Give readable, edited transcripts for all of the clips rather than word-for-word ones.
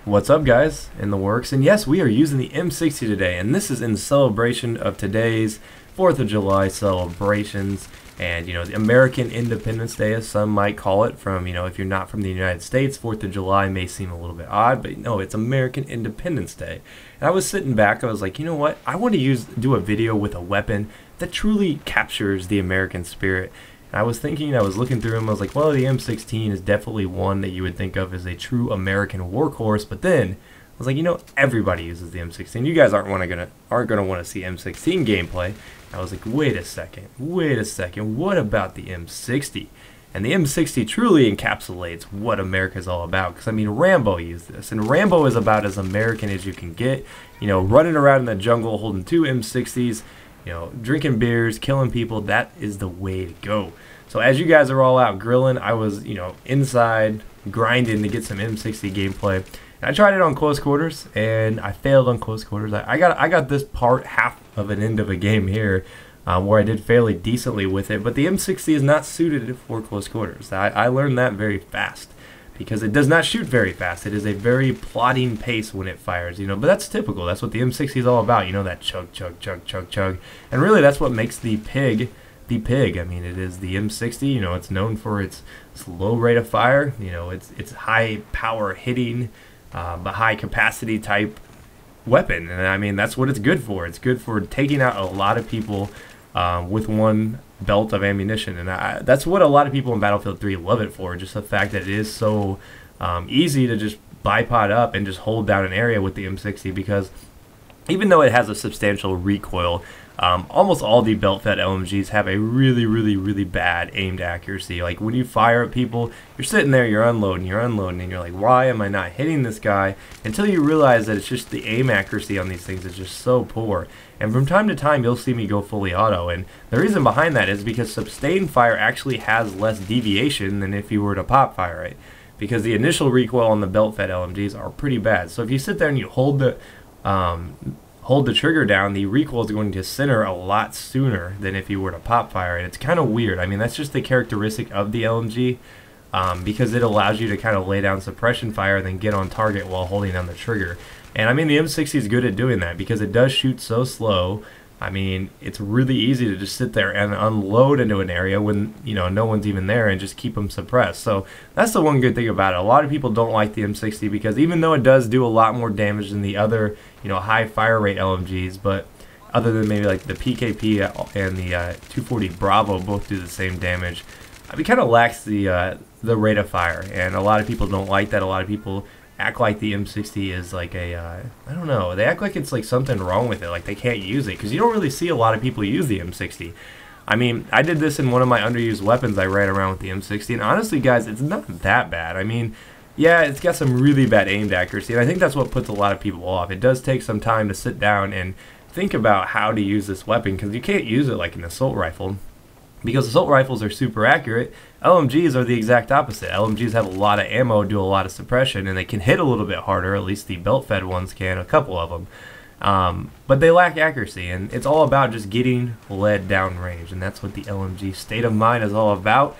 What's up, guys? In the works, and yes, we are using the M60 today, and this is in celebration of today's 4th of July celebrations, and the American Independence Day, as some might call it. From if you're not from the United States, 4th of July may seem a little bit odd, but no, it's American Independence Day. And I was sitting back, I was like, you know what? I want to do a video with a weapon that truly captures the American spirit. I was looking through them, I was like, well, the M16 is definitely one that you would think of as a true American workhorse, but then I was like, everybody uses the M16. You guys aren't gonna want to see M16 gameplay. I was like, wait a second, what about the M60? And the M60 truly encapsulates what America is all about, because Rambo used this, and Rambo is about as American as you can get, running around in the jungle holding two M60s, drinking beers, killing people. That is the way to go. So as you guys are all out grilling, I was, inside grinding to get some M60 gameplay. And I tried it on close quarters, and I failed on close quarters. I got this part half of an end of a game here, where I did fairly decently with it. But the M60 is not suited for close quarters. I learned that very fast, because it does not shoot very fast. It is a very plodding pace when it fires, but that's typical. That's what the M60 is all about, that chug, chug, chug, chug, chug. And really, that's what makes the pig the pig. It is the M60, it's known for its low rate of fire, it's high power hitting, but high capacity type weapon. And that's what it's good for. It's good for taking out a lot of people with one belt of ammunition, and that's what a lot of people in Battlefield 3 love it for. Just the fact that it is so easy to just bipod up and just hold down an area with the M60, because even though it has a substantial recoil, almost all the belt-fed LMGs have a really bad aimed accuracy. Like when you fire at people, you're sitting there, you're unloading, and you're like, why am I not hitting this guy? Until you realize that it's just the aim accuracy on these things is just so poor. And from time to time, you'll see me go fully auto, and the reason behind that is because sustained fire actually has less deviation than if you were to pop fire it, because the initial recoil on the belt-fed LMGs are pretty bad. So if you sit there and you hold the trigger down, the recoil is going to center a lot sooner than if you were to pop fire it. It's kind of weird. That's just the characteristic of the LMG, because it allows you to kind of lay down suppression fire and then get on target while holding down the trigger. And the M60 is good at doing that because it does shoot so slow. It's really easy to just sit there and unload into an area when no one's even there and just keep them suppressed. So that's the one good thing about it. A lot of people don't like the M60 because even though it does do a lot more damage than the other high fire rate LMGs, but other than maybe like the PKP and the 240 Bravo both do the same damage, it kind of lacks the rate of fire, and a lot of people don't like that. A lot of people act like the M60 is like a, I don't know, they act like it's like something wrong with it, like they can't use it, because you don't really see a lot of people use the M60. I did this in one of my underused weapons. I ran around with the M60, and honestly, guys, it's not that bad. Yeah, it's got some really bad aimed accuracy, and I think that's what puts a lot of people off. It does take some time to sit down and think about how to use this weapon, because you can't use it like an assault rifle, because assault rifles are super accurate. LMGs are the exact opposite. LMGs have a lot of ammo, do a lot of suppression, and they can hit a little bit harder. At least the belt-fed ones can, a couple of them. But they lack accuracy, and it's all about just getting lead downrange, and that's what the LMG state of mind is all about.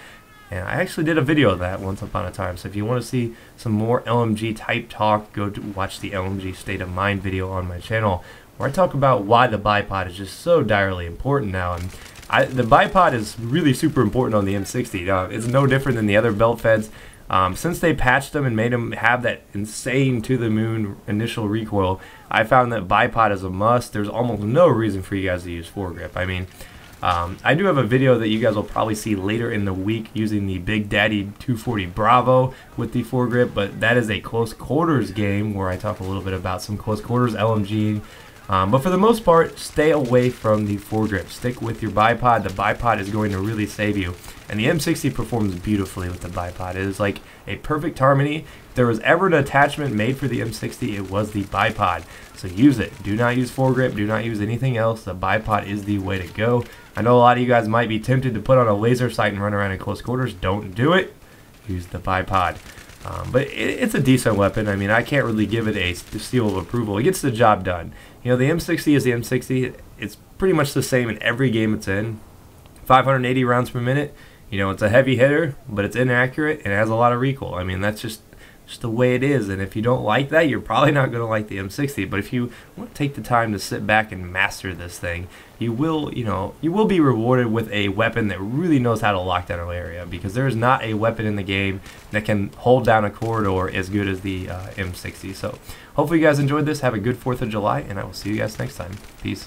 And I actually did a video of that once upon a time, so if you want to see some more LMG type talk, go to watch the LMG state of mind video on my channel, where I talk about why the bipod is just so direly important now. And the bipod is really super important on the M60. It's no different than the other belt feds. Since they patched them and made them have that insane to-the-moon initial recoil, I found that bipod is a must. There's almost no reason for you guys to use foregrip. I do have a video that you guys will probably see later in the week using the Big Daddy 240 Bravo with the foregrip, but that is a close quarters game where I talk a little bit about some close quarters LMG. But for the most part, stay away from the foregrip. Stick with your bipod. The bipod is going to really save you. And the M60 performs beautifully with the bipod. It is like a perfect harmony. If there was ever an attachment made for the M60, it was the bipod. So use it. Do not use foregrip. Do not use anything else. The bipod is the way to go. I know a lot of you guys might be tempted to put on a laser sight and run around in close quarters. Don't do it. Use the bipod. But it's a decent weapon. I can't really give it a seal of approval. It gets the job done. The M60 is the M60. It's pretty much the same in every game it's in. 580 rounds per minute. It's a heavy hitter, but it's inaccurate and it has a lot of recoil. That's just just the way it is. And if you don't like that, you're probably not going to like the M60. But if you want to take the time to sit back and master this thing, you will, you will be rewarded with a weapon that really knows how to lock down an area, because there is not a weapon in the game that can hold down a corridor as good as the M60. So hopefully you guys enjoyed this. Have a good 4th of July, and I will see you guys next time. Peace.